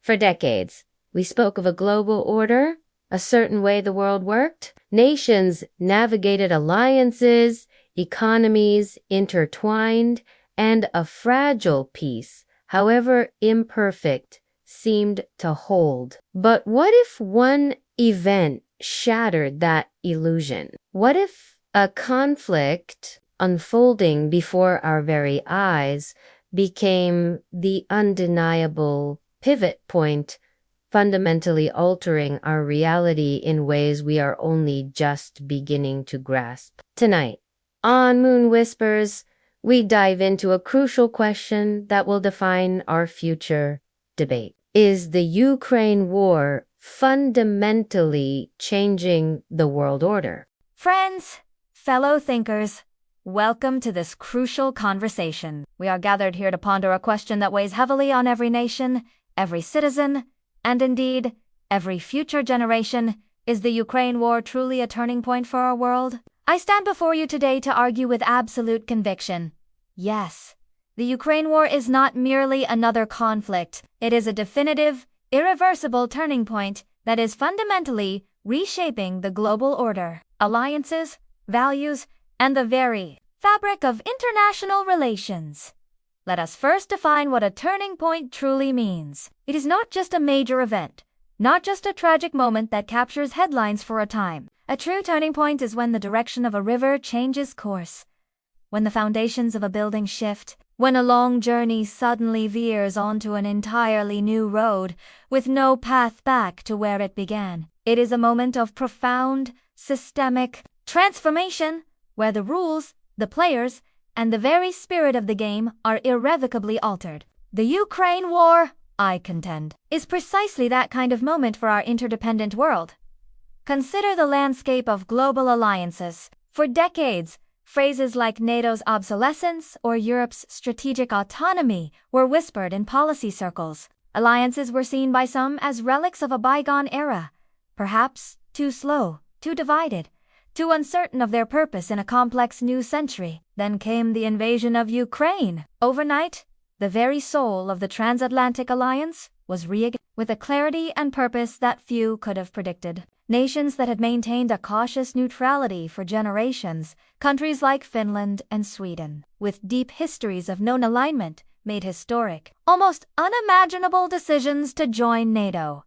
For decades, we spoke of a global order, a certain way the world worked. Nations navigated alliances, economies intertwined, and a fragile peace, however imperfect, seemed to hold. But what if one event shattered that illusion? What if a conflict unfolding before our very eyes became the undeniable pivot point, fundamentally altering our reality in ways we are only just beginning to grasp? Tonight, on Moon Whispers, we dive into a crucial question that will define our future debate. Is the Ukraine war fundamentally changing the world order? Friends, fellow thinkers, welcome to this crucial conversation. We are gathered here to ponder a question that weighs heavily on every nation, every citizen, and indeed, every future generation. Is the Ukraine war truly a turning point for our world? I stand before you today to argue with absolute conviction. Yes, the Ukraine war is not merely another conflict. It is a definitive, irreversible turning point that is fundamentally reshaping the global order, alliances, values, and the very fabric of international relations. Let us first define what a turning point truly means. It is not just a major event, not just a tragic moment that captures headlines for a time. A true turning point is when the direction of a river changes course, when the foundations of a building shift, when a long journey suddenly veers onto an entirely new road with no path back to where it began. It is a moment of profound, systemic transformation where the rules, the players, and the very spirit of the game are irrevocably altered. The Ukraine war, I contend, is precisely that kind of moment for our interdependent world. Consider the landscape of global alliances. For decades, phrases like NATO's obsolescence or Europe's strategic autonomy were whispered in policy circles. Alliances were seen by some as relics of a bygone era, perhaps too slow, too divided, too uncertain of their purpose in a complex new century. Then came the invasion of Ukraine. Overnight, the very soul of the transatlantic alliance was reignited with a clarity and purpose that few could have predicted. Nations that had maintained a cautious neutrality for generations, countries like Finland and Sweden, with deep histories of known alignment, made historic, almost unimaginable decisions to join NATO.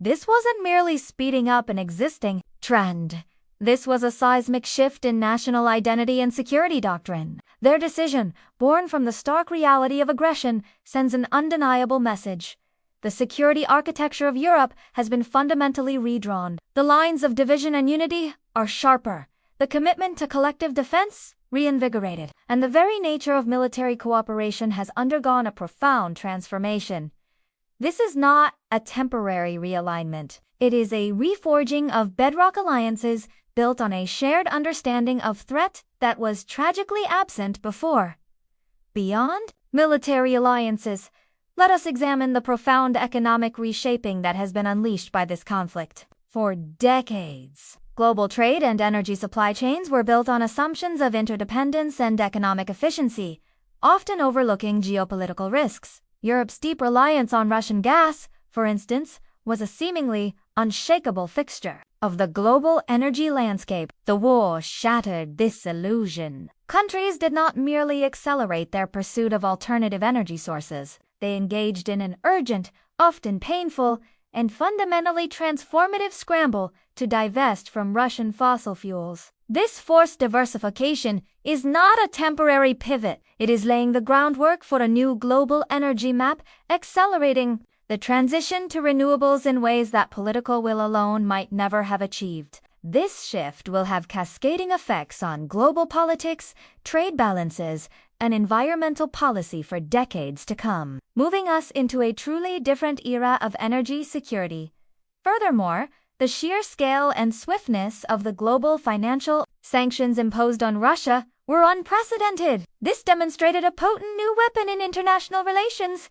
This wasn't merely speeding up an existing trend. This was a seismic shift in national identity and security doctrine. Their decision, born from the stark reality of aggression, sends an undeniable message. The security architecture of Europe has been fundamentally redrawn. The lines of division and unity are sharper, the commitment to collective defense reinvigorated, and the very nature of military cooperation has undergone a profound transformation. This is not a temporary realignment. It is a reforging of bedrock alliances built on a shared understanding of threat that was tragically absent before. Beyond military alliances, let us examine the profound economic reshaping that has been unleashed by this conflict. For decades, global trade and energy supply chains were built on assumptions of interdependence and economic efficiency, often overlooking geopolitical risks. Europe's deep reliance on Russian gas, for instance, was a seemingly unshakable fixture of the global energy landscape. The war shattered this illusion. Countries did not merely accelerate their pursuit of alternative energy sources. They engaged in an urgent, often painful, and fundamentally transformative scramble to divest from Russian fossil fuels. This forced diversification is not a temporary pivot. It is laying the groundwork for a new global energy map, accelerating the transition to renewables in ways that political will alone might never have achieved. This shift will have cascading effects on global politics, trade balances, and environmental policy for decades to come, moving us into a truly different era of energy security. Furthermore, the sheer scale and swiftness of the global financial sanctions imposed on Russia were unprecedented. This demonstrated a potent new weapon in international relations,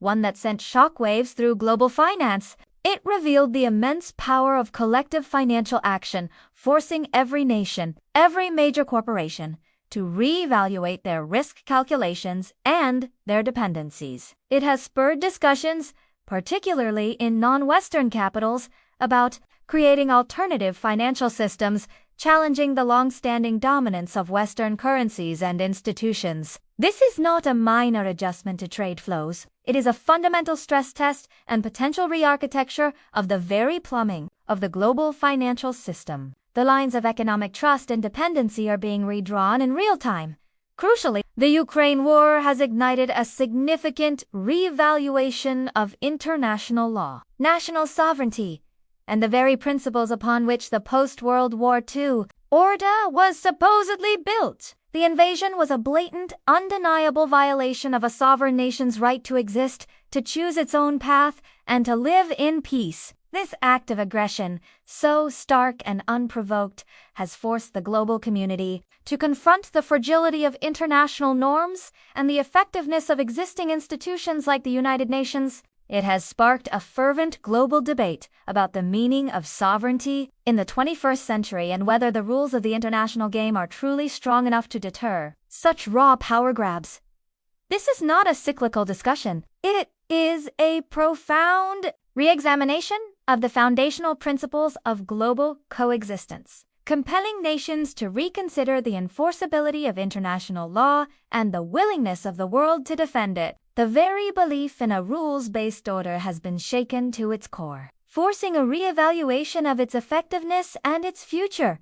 one that sent shockwaves through global finance. It revealed the immense power of collective financial action, forcing every nation, every major corporation, to reevaluate their risk calculations and their dependencies. It has spurred discussions, particularly in non-Western capitals, about creating alternative financial systems, challenging the long-standing dominance of Western currencies and institutions. This is not a minor adjustment to trade flows. It is a fundamental stress test and potential re-architecture of the very plumbing of the global financial system. The lines of economic trust and dependency are being redrawn in real time. Crucially, the Ukraine war has ignited a significant reevaluation of international law, national sovereignty, and the very principles upon which the post-World War II order was supposedly built. The invasion was a blatant, undeniable violation of a sovereign nation's right to exist, to choose its own path, and to live in peace. This act of aggression, so stark and unprovoked, has forced the global community to confront the fragility of international norms and the effectiveness of existing institutions like the United Nations. It has sparked a fervent global debate about the meaning of sovereignty in the 21st century and whether the rules of the international game are truly strong enough to deter such raw power grabs. This is not a cyclical discussion. It is a profound re-examination of the foundational principles of global coexistence, compelling nations to reconsider the enforceability of international law and the willingness of the world to defend it. The very belief in a rules-based order has been shaken to its core, forcing a re-evaluation of its effectiveness and its future.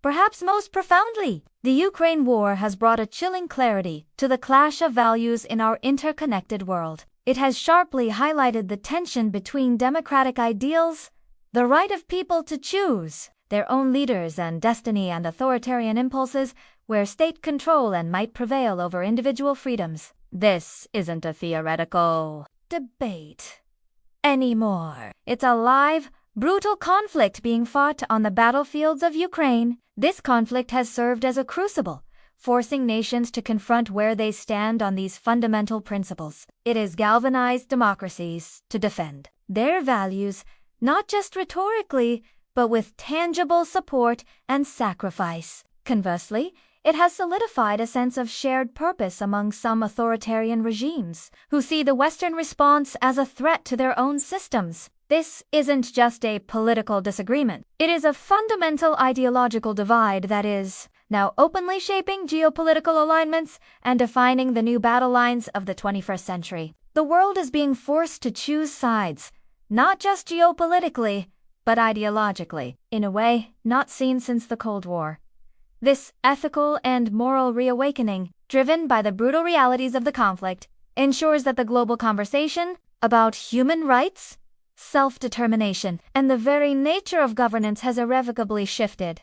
Perhaps most profoundly, the Ukraine war has brought a chilling clarity to the clash of values in our interconnected world. It has sharply highlighted the tension between democratic ideals, the right of people to choose their own leaders and destiny, and authoritarian impulses where state control and might prevail over individual freedoms. This isn't a theoretical debate anymore. It's a live, brutal conflict being fought on the battlefields of Ukraine. This conflict has served as a crucible, forcing nations to confront where they stand on these fundamental principles. It has galvanized democracies to defend their values, not just rhetorically, but with tangible support and sacrifice. Conversely, it has solidified a sense of shared purpose among some authoritarian regimes who see the Western response as a threat to their own systems. This isn't just a political disagreement. It is a fundamental ideological divide that is now openly shaping geopolitical alignments and defining the new battle lines of the 21st century. The world is being forced to choose sides, not just geopolitically, but ideologically, in a way not seen since the Cold War. This ethical and moral reawakening, driven by the brutal realities of the conflict, ensures that the global conversation about human rights, self-determination, and the very nature of governance has irrevocably shifted.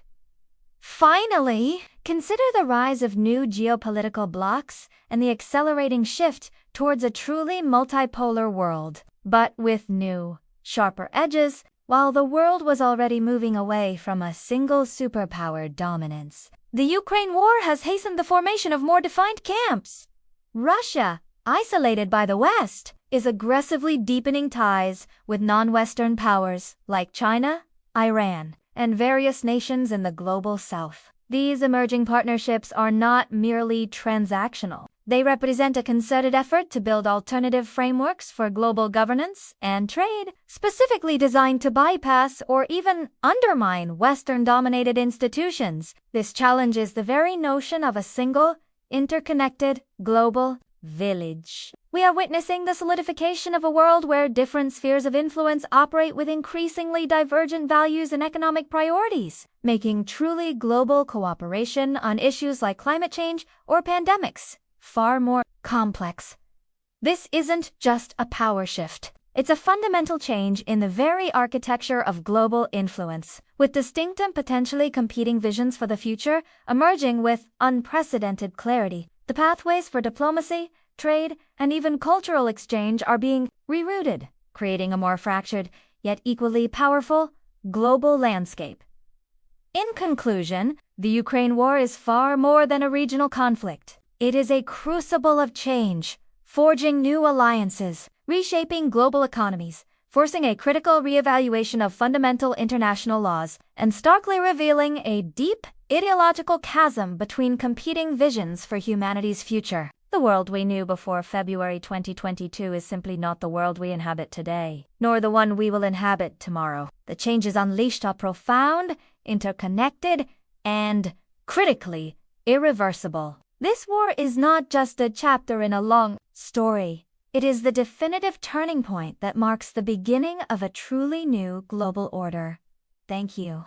Finally, consider the rise of new geopolitical blocs and the accelerating shift towards a truly multipolar world, but with new, sharper edges. While the world was already moving away from a single superpower dominance, the Ukraine war has hastened the formation of more defined camps. Russia, isolated by the West, is aggressively deepening ties with non-Western powers like China, Iran, and various nations in the global South. These emerging partnerships are not merely transactional. They represent a concerted effort to build alternative frameworks for global governance and trade, specifically designed to bypass or even undermine Western-dominated institutions. This challenges the very notion of a single, interconnected, global village. We are witnessing the solidification of a world where different spheres of influence operate with increasingly divergent values and economic priorities, making truly global cooperation on issues like climate change or pandemics far more complex. This isn't just a power shift. It's a fundamental change in the very architecture of global influence, with distinct and potentially competing visions for the future emerging with unprecedented clarity. The pathways for diplomacy, trade, and even cultural exchange are being rerouted, creating a more fractured, yet equally powerful, global landscape. In conclusion, the Ukraine war is far more than a regional conflict. It is a crucible of change, forging new alliances, reshaping global economies, forcing a critical reevaluation of fundamental international laws, and starkly revealing a deep ideological chasm between competing visions for humanity's future. The world we knew before February 2022 is simply not the world we inhabit today, nor the one we will inhabit tomorrow. The changes unleashed are profound, interconnected, and, critically, irreversible. This war is not just a chapter in a long story. It is the definitive turning point that marks the beginning of a truly new global order. Thank you.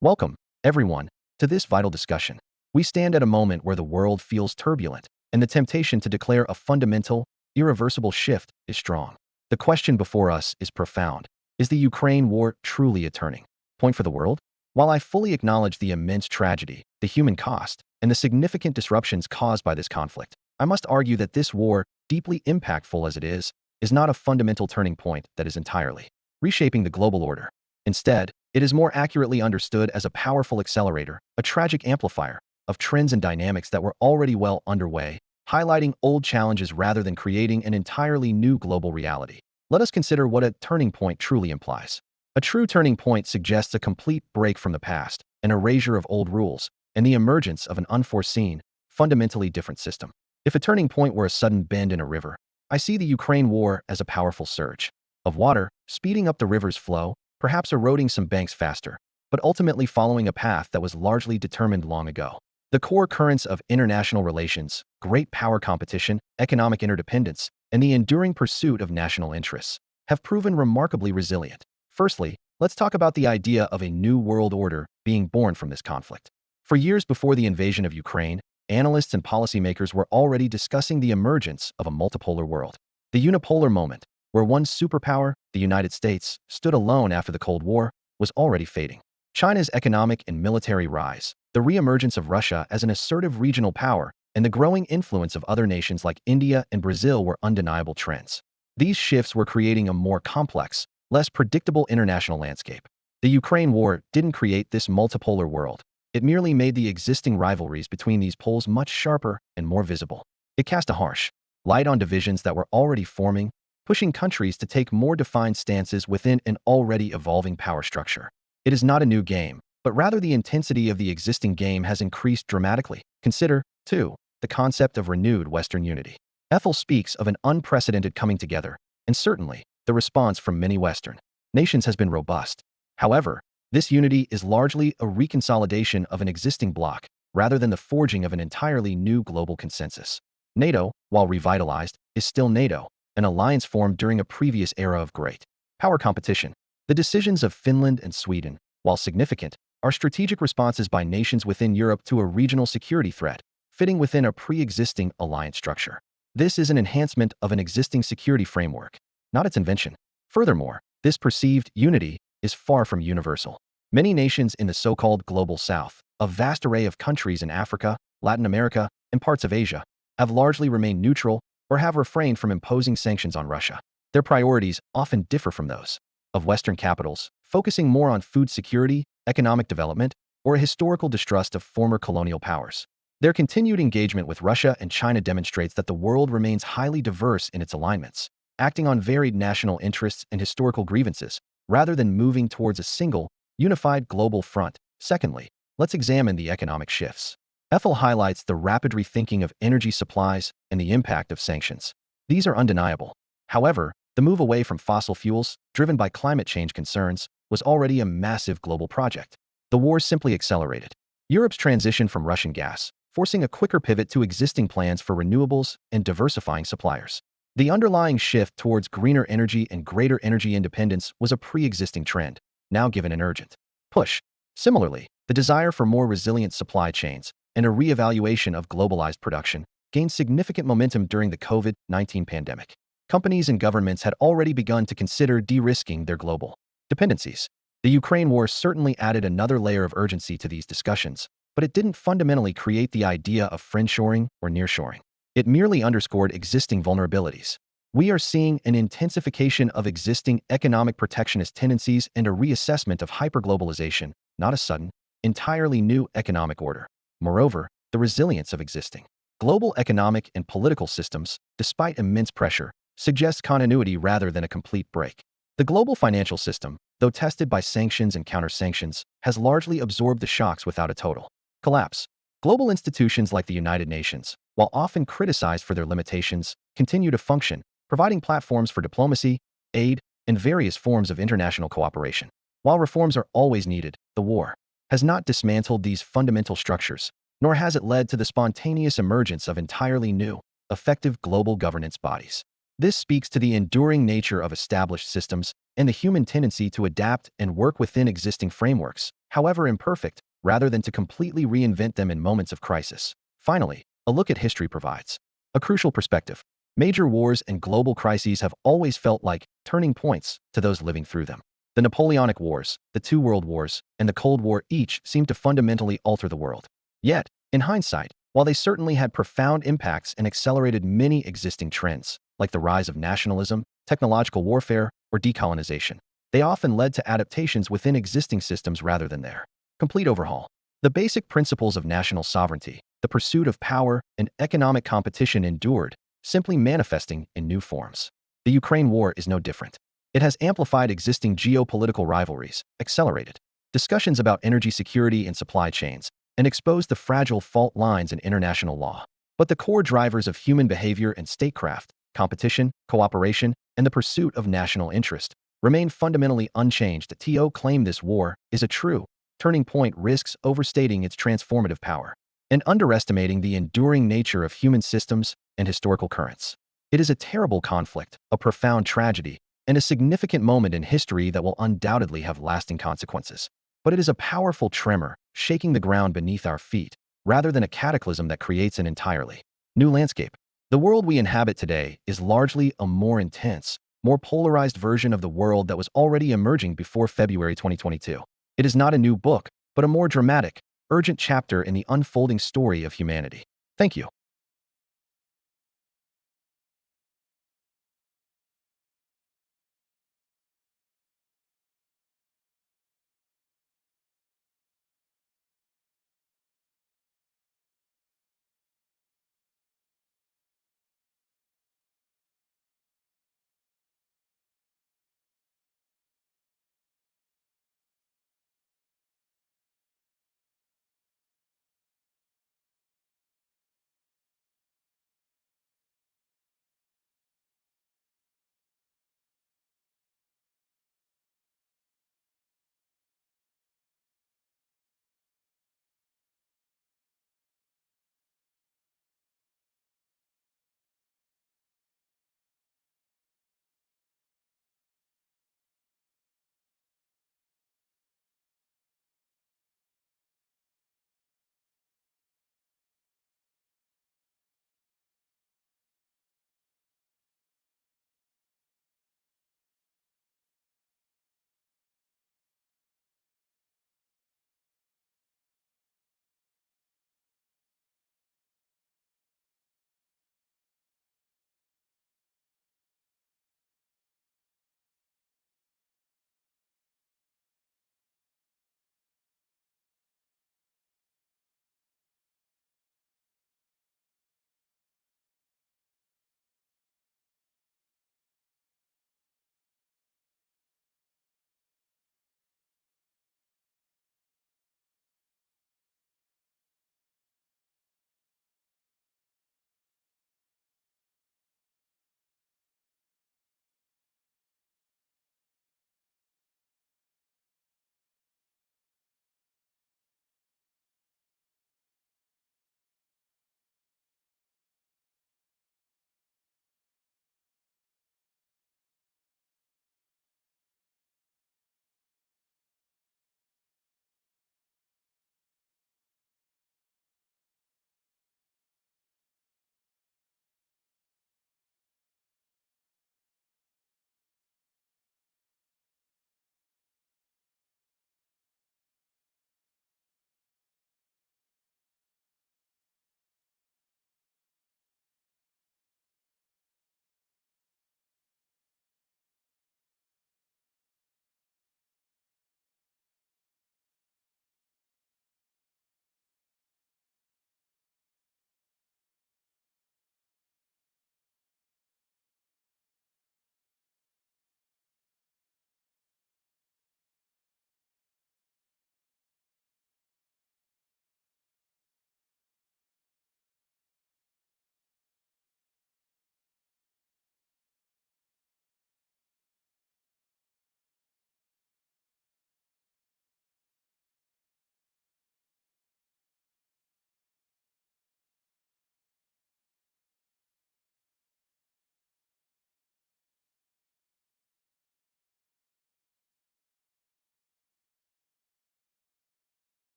Welcome, everyone, to this vital discussion. We stand at a moment where the world feels turbulent, and the temptation to declare a fundamental, irreversible shift is strong. The question before us is profound. Is the Ukraine war truly a turning point for the world? While I fully acknowledge the immense tragedy, the human cost, and the significant disruptions caused by this conflict, I must argue that this war, deeply impactful as it is not a fundamental turning point that is entirely reshaping the global order. Instead, it is more accurately understood as a powerful accelerator, a tragic amplifier, of trends and dynamics that were already well underway, highlighting old challenges rather than creating an entirely new global reality. Let us consider what a turning point truly implies. A true turning point suggests a complete break from the past, an erasure of old rules, and the emergence of an unforeseen, fundamentally different system. If a turning point were a sudden bend in a river, I see the Ukraine war as a powerful surge of water, speeding up the river's flow, perhaps eroding some banks faster, but ultimately following a path that was largely determined long ago. The core currents of international relations, great power competition, economic interdependence, and the enduring pursuit of national interests have proven remarkably resilient. Firstly, let's talk about the idea of a new world order being born from this conflict. For years before the invasion of Ukraine, analysts and policymakers were already discussing the emergence of a multipolar world. The unipolar moment, where one superpower, the United States, stood alone after the Cold War, was already fading. China's economic and military rise, the re-emergence of Russia as an assertive regional power, and the growing influence of other nations like India and Brazil were undeniable trends. These shifts were creating a more complex, less predictable international landscape. The Ukraine war didn't create this multipolar world. It merely made the existing rivalries between these poles much sharper and more visible. It cast a harsh light on divisions that were already forming, pushing countries to take more defined stances within an already evolving power structure. It is not a new game, but rather the intensity of the existing game has increased dramatically. Consider, too, the concept of renewed Western unity. Aethel speaks of an unprecedented coming together, and certainly, the response from many Western nations has been robust. However, this unity is largely a reconsolidation of an existing bloc, rather than the forging of an entirely new global consensus. NATO, while revitalized, is still NATO, an alliance formed during a previous era of great power competition. The decisions of Finland and Sweden, while significant, are strategic responses by nations within Europe to a regional security threat, fitting within a pre-existing alliance structure. This is an enhancement of an existing security framework, not its invention. Furthermore, this perceived unity is far from universal. Many nations in the so-called Global South, a vast array of countries in Africa, Latin America, and parts of Asia, have largely remained neutral or have refrained from imposing sanctions on Russia. Their priorities often differ from those of Western capitals, focusing more on food security, economic development, or a historical distrust of former colonial powers. Their continued engagement with Russia and China demonstrates that the world remains highly diverse in its alignments, acting on varied national interests and historical grievances, rather than moving towards a single, unified global front. Secondly, let's examine the economic shifts. Aethel highlights the rapid rethinking of energy supplies and the impact of sanctions. These are undeniable. However, the move away from fossil fuels, driven by climate change concerns, was already a massive global project. The war simply accelerated Europe's transition from Russian gas, forcing a quicker pivot to existing plans for renewables and diversifying suppliers. The underlying shift towards greener energy and greater energy independence was a pre-existing trend, now given an urgent push. Similarly, the desire for more resilient supply chains and a re-evaluation of globalized production gained significant momentum during the COVID-19 pandemic. Companies and governments had already begun to consider de-risking their global dependencies. The Ukraine war certainly added another layer of urgency to these discussions, but it didn't fundamentally create the idea of friendshoring or nearshoring. It merely underscored existing vulnerabilities. We are seeing an intensification of existing economic protectionist tendencies and a reassessment of hyperglobalization, not a sudden, entirely new economic order. Moreover, the resilience of existing global economic and political systems, despite immense pressure, suggests continuity rather than a complete break. The global financial system, though tested by sanctions and counter-sanctions, has largely absorbed the shocks without a total collapse. Global institutions like the United Nations, while often criticized for their limitations, continue to function, providing platforms for diplomacy, aid, and various forms of international cooperation. While reforms are always needed, the war has not dismantled these fundamental structures, nor has it led to the spontaneous emergence of entirely new, effective global governance bodies. This speaks to the enduring nature of established systems and the human tendency to adapt and work within existing frameworks, however imperfect, rather than to completely reinvent them in moments of crisis. Finally, a look at history provides a crucial perspective. Major wars and global crises have always felt like turning points to those living through them. The Napoleonic Wars, the two World Wars, and the Cold War each seemed to fundamentally alter the world. Yet, in hindsight, while they certainly had profound impacts and accelerated many existing trends, like the rise of nationalism, technological warfare, or decolonization, they often led to adaptations within existing systems rather than their complete overhaul. The basic principles of national sovereignty, the pursuit of power, and economic competition endured, simply manifesting in new forms. The Ukraine war is no different. It has amplified existing geopolitical rivalries, accelerated discussions about energy security and supply chains, and exposed the fragile fault lines in international law. But the core drivers of human behavior and statecraft, competition, cooperation, and the pursuit of national interest, remain fundamentally unchanged. To claim this war is a true turning point risks overstating its transformative power and underestimating the enduring nature of human systems and historical currents. It is a terrible conflict, a profound tragedy, and a significant moment in history that will undoubtedly have lasting consequences. But it is a powerful tremor, shaking the ground beneath our feet, rather than a cataclysm that creates an entirely new landscape. The world we inhabit today is largely a more intense, more polarized version of the world that was already emerging before February 2022. It is not a new book, but a more dramatic, urgent chapter in the unfolding story of humanity. Thank you.